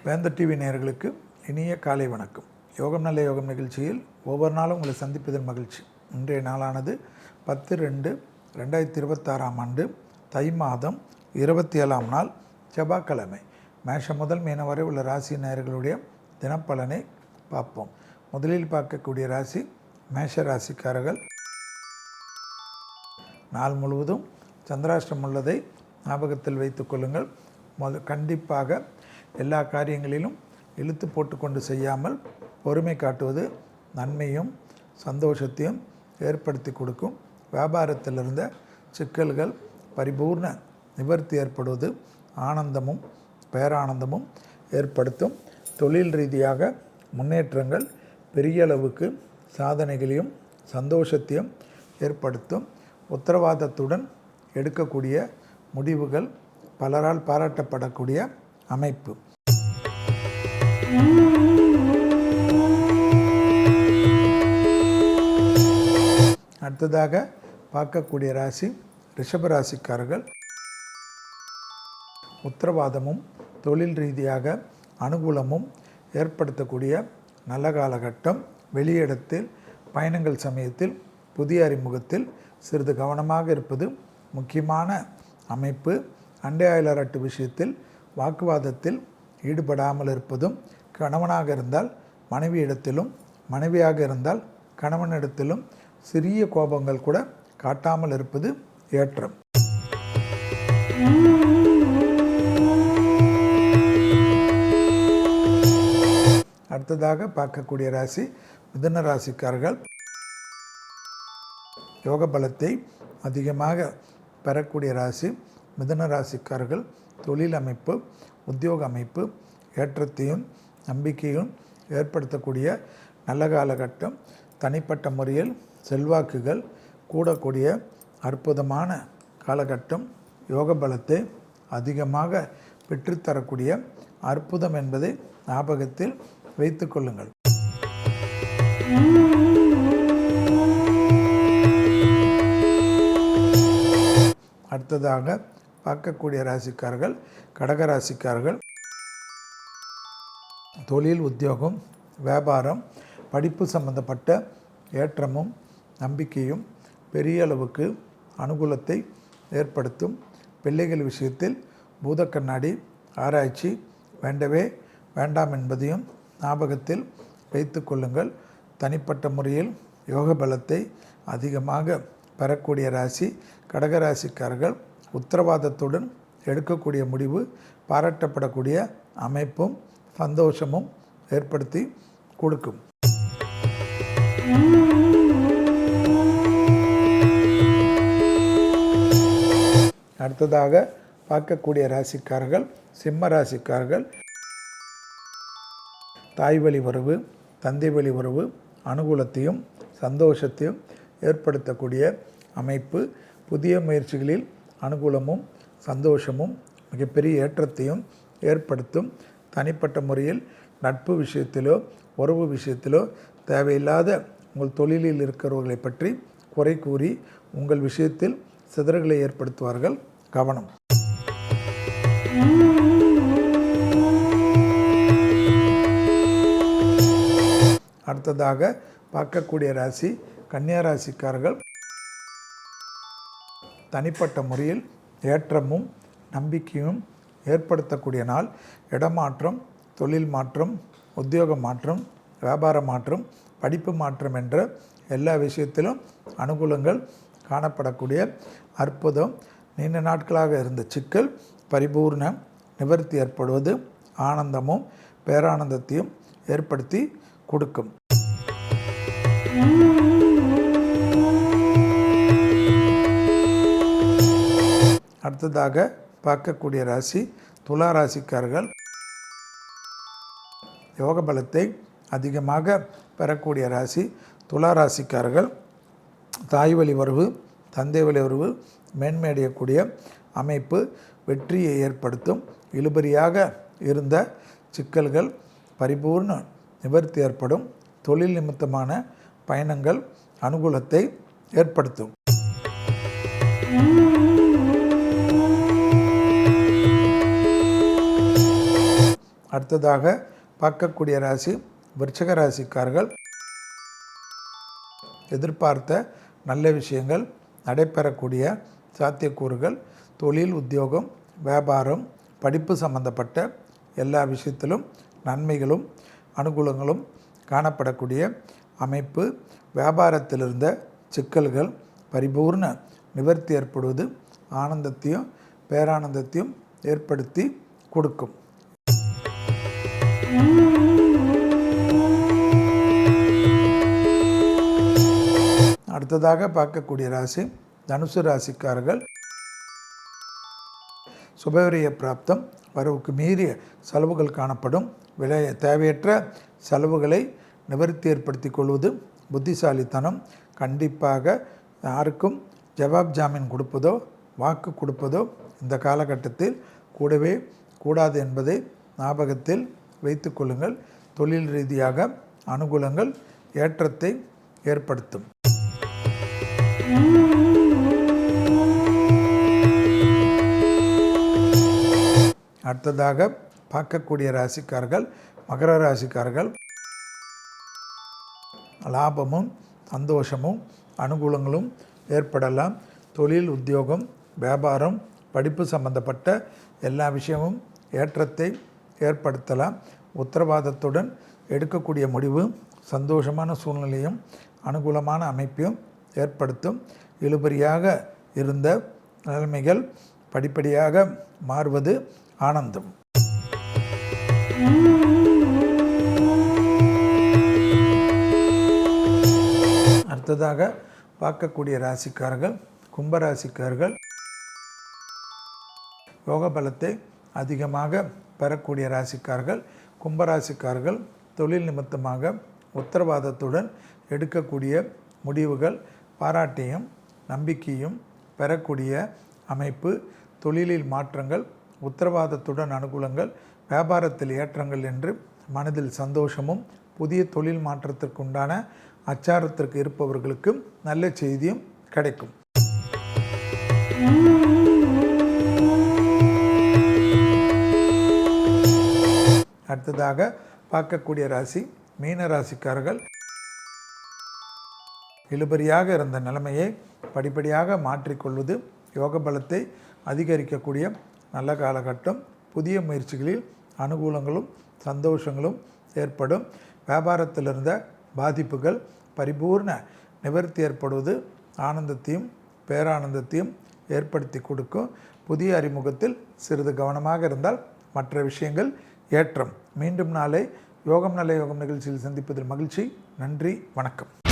வேந்தர் டிவி நேயர்களுக்கு இனிய காலை வணக்கம். யோகம் நல்ல யோகம் நிகழ்ச்சியில் ஒவ்வொரு நாளும் உங்களை சந்திப்பதில் மகிழ்ச்சி. இன்றைய நாளானது 10/2/2026 தை மாதம் 27ஆம் நாள் செவ்வாய்க்கிழமை. மேஷம் முதல் மீனம் வரை உள்ள ராசி நேயர்களுடைய தினப்பலனை பார்ப்போம். முதலில் பார்க்கக்கூடிய ராசி மேஷ ராசிக்காரர்கள். நாள் முழுவதும் சந்திராஷ்டம் உள்ளதை ஞாபகத்தில் வைத்துக் கொள்ளுங்கள். கண்டிப்பாக எல்லா காரியங்களிலும் இழுத்து போட்டுக்கொண்டு செய்யாமல் பொறுமை காட்டுவது நன்மையும் சந்தோஷத்தையும் ஏற்படுத்தி கொடுக்கும். வியாபாரத்தில் இருந்த சிக்கல்கள் பரிபூர்ண நிவர்த்தி ஏற்படுவது ஆனந்தமும் பேரானந்தமும் ஏற்படுத்தும். தொழில் ரீதியாக முன்னேற்றங்கள் பெரிய அளவுக்கு சாதனைகளையும் சந்தோஷத்தையும் ஏற்படுத்தும். உத்தரவாதத்துடன் எடுக்கக்கூடிய முடிவுகள் பலரால் பாராட்டப்படக்கூடிய அமைப்பு. அடுத்ததாக பார்க்கக்கூடிய ராசி ரிஷபராசிக்காரர்கள். உத்தரவாதமும் தொழில் ரீதியாக அனுகூலமும் ஏற்படுத்தக்கூடிய நல்ல காலகட்டம். வெளியிடத்தில் பயணங்கள் சமயத்தில் புதிய அறிமுகத்தில் சிறிது கவனமாக இருப்பது முக்கியமான அமைப்பு. அண்டை அயலாரட்டு விஷயத்தில் வாக்குவாதத்தில் ஈடுபடாமல் இருப்பதும், கணவனாக இருந்தால் மனைவியிடத்திலும் மனைவியாக இருந்தால் கணவனிடத்திலும் சிறிய கோபங்கள் கூட காட்டாமல் இருப்பது ஏற்றம். அடுத்ததாக பார்க்கக்கூடிய ராசி மிதுன ராசிக்காரர்கள். யோக பலத்தை அதிகமாக பெறக்கூடிய ராசி மிதுன ராசிக்காரர்கள். தொழில் அமைப்பு உத்தியோக அமைப்பு ஏற்றத்தையும் நம்பிக்கையும் ஏற்படுத்தக்கூடிய நல்ல காலகட்டம். தனிப்பட்ட முறையில் செல்வாக்குகள் கூடக்கூடிய அற்புதமான காலகட்டம். யோக பலத்தை அதிகமாக பெற்றுத்தரக்கூடிய அற்புதம் என்பதை ஞாபகத்தில் வைத்து கொள்ளுங்கள். அடுத்ததாக பார்க்கக்கூடிய ராசிக்காரர்கள் கடகராசிக்காரர்கள். தொழில் உத்தியோகம் வியாபாரம் படிப்பு சம்பந்தப்பட்ட ஏற்றமும் நம்பிக்கையும் பெரிய அளவுக்கு அனுகூலத்தை ஏற்படுத்தும். பிள்ளைகள் விஷயத்தில் பூத கண்ணாடி ஆராய்ச்சி வேண்டவே வேண்டாம் என்பதையும் ஞாபகத்தில் வைத்து கொள்ளுங்கள். தனிப்பட்ட முறையில் யோக பலத்தை அதிகமாக பெறக்கூடிய ராசி கடகராசிக்காரர்கள். உத்தரவாதத்துடன் எடுக்கக்கூடிய முடிவு பாராட்டப்படக்கூடிய அமைப்பும் சந்தோஷமும் ஏற்படுத்தி கொடுக்கும். அடுத்ததாக பார்க்கக்கூடிய ராசிக்காரர்கள் சிம்ம ராசிக்காரர்கள். தாய் வழி உறவு தந்தை வழி உறவு அனுகூலத்தையும் சந்தோஷத்தையும் ஏற்படுத்தக்கூடிய அமைப்பு. புதிய முயற்சிகளில் அனுகூலமும் சந்தோஷமும் மிகப்பெரிய ஏற்றத்தையும் ஏற்படுத்தும். தனிப்பட்ட முறையில் நட்பு விஷயத்திலோ உறவு விஷயத்திலோ தேவையில்லாத உங்கள் தொழிலில் இருக்கிறவர்களை பற்றி குறை கூறி உங்கள் விஷயத்தில் சிதறல்களை ஏற்படுத்துவார்கள். கவனம். அடுத்ததாக பார்க்கக்கூடிய ராசி கன்னியா ராசிக்காரர்கள். தனிப்பட்ட முறையில் ஏற்றமும் நம்பிக்கையும் ஏற்படுத்தக்கூடிய நாள். இடமாற்றம் தொழில் மாற்றம் உத்தியோக மாற்றம் வியாபார மாற்றம் படிப்பு மாற்றம் என்ற எல்லா விஷயத்திலும் அனுகூலங்கள் காணப்படக்கூடிய அற்புதம். நீண்ட நாட்களாக இருந்த சிக்கல் பரிபூர்ண நிவர்த்தி ஏற்படுவது ஆனந்தமும் பேரானந்தத்தையும் ஏற்படுத்தி கொடுக்கும். அடுத்ததாக பார்க்கக்கூடிய ராசி துலா ராசிக்காரர்கள். யோக பலத்தை அதிகமாக பெறக்கூடிய ராசி துலா ராசிக்காரர்கள். தாய் வழி உறவு தந்தை வழி உறவு மேன்மையடையக்கூடிய அமைப்பு வெற்றியை ஏற்படுத்தும். இழுபறியாக இருந்த சிக்கல்கள் பரிபூர்ண நிவர்த்தி ஏற்படும். தொழில் நிமித்தமான பயணங்கள் அனுகூலத்தை ஏற்படுத்தும். அடுத்ததாக பார்க்கக்கூடிய ராசி விருச்சிக ராசிக்காரர்கள். எதிர்பார்த்த நல்ல விஷயங்கள் நடைபெறக்கூடிய சாத்தியக்கூறுகள், தொழில், உத்தியோகம், வியாபாரம், படிப்பு சம்பந்தப்பட்ட எல்லா விஷயத்திலும் நன்மைகளும் அனுகூலங்களும் காணப்படக்கூடிய அமைப்பு. வியாபாரத்திலிருந்த சிக்கல்கள் பரிபூர்ண நிவர்த்தி ஏற்படுவது ஆனந்தத்தையும் பேரானந்தத்தையும் ஏற்படுத்தி கொடுக்கும். அடுத்ததாக பார்க்கக்கூடிய ராசி தனுசு ராசிக்காரர்கள். சுபவிரய பிராப்தம், வரவுக்கு மீறிய செலவுகள் காணப்படும். தேவையற்ற செலவுகளை நிவர்த்தி ஏற்படுத்தி கொள்வது புத்திசாலித்தனம். கண்டிப்பாக யாருக்கும் ஜவாப் ஜாமீன் கொடுப்பதோ வாக்கு கொடுப்பதோ இந்த காலகட்டத்தில் கூடவே கூடாது என்பதை ஞாபகத்தில் வைத்து கொள்ளுங்கள். தொழில் ரீதியாக அனுகூலங்கள் ஏற்றத்தை ஏற்படுத்தும். அடுத்ததாக பார்க்கக்கூடிய ராசிக்காரர்கள் மகர ராசிக்காரர்கள். லாபமும் சந்தோஷமும் அனுகூலங்களும் ஏற்படலாம். தொழில், உத்தியோகம், வியாபாரம், படிப்பு சம்பந்தப்பட்ட எல்லா விஷயமும் ஏற்றத்தை ஏற்படுத்தலாம். உத்தரவாதத்துடன் எடுக்கக்கூடிய முடிவு சந்தோஷமான சூழ்நிலையும் அனுகூலமான அமைப்பையும் ஏற்படுத்தும். இழுபறியாக இருந்த நிலைமைகள் படிப்படியாக மாறுவது ஆனந்தம். அடுத்ததாக பார்க்கக்கூடிய ராசிக்காரர்கள் கும்பராசிக்காரர்கள். யோக பலத்தை அதிகமாக பெறக்கூடிய ராசிக்காரர்கள் கும்பராசிக்காரர்கள். தொழில் நிமித்தமாக உத்தரவாதத்துடன் எடுக்கக்கூடிய முடிவுகள் பாராட்டையும் நம்பிக்கையும் பெறக்கூடிய அமைப்பு. தொழிலில் மாற்றங்கள், உத்தரவாதத்துடன் அனுகூலங்கள், வியாபாரத்தில் ஏற்றங்கள் என்று மனதில் சந்தோஷமும் புதிய தொழில் மாற்றத்திற்குண்டான அச்சாரத்திற்கு இருப்பவர்களுக்கு நல்ல செய்தியும் கிடைக்கும். அடுத்ததாக பார்க்கக்கூடிய ராசி மீன ராசிக்காரர்கள். இழுபறியாக இருந்த நிலைமையை படிப்படியாக மாற்றிக்கொள்வது யோக பலத்தை அதிகரிக்கக்கூடிய நல்ல காலகட்டம். புதிய முயற்சிகளில் அனுகூலங்களும் சந்தோஷங்களும் ஏற்படும். வியாபாரத்திலிருந்த பாதிப்புகள் பரிபூர்ண நிவர்த்தி ஏற்படுவது ஆனந்தத்தையும் பேரானந்தத்தையும் ஏற்படுத்தி கொடுக்கும். புதிய அறிமுகத்தில் சிறிது கவனமாக இருந்தால் மற்ற விஷயங்கள் ஏற்றம். மீண்டும் நாளை யோகம் நல்ல யோகம் நிகழ்ச்சியில் சந்திப்பதில் மகிழ்ச்சி. நன்றி, வணக்கம்.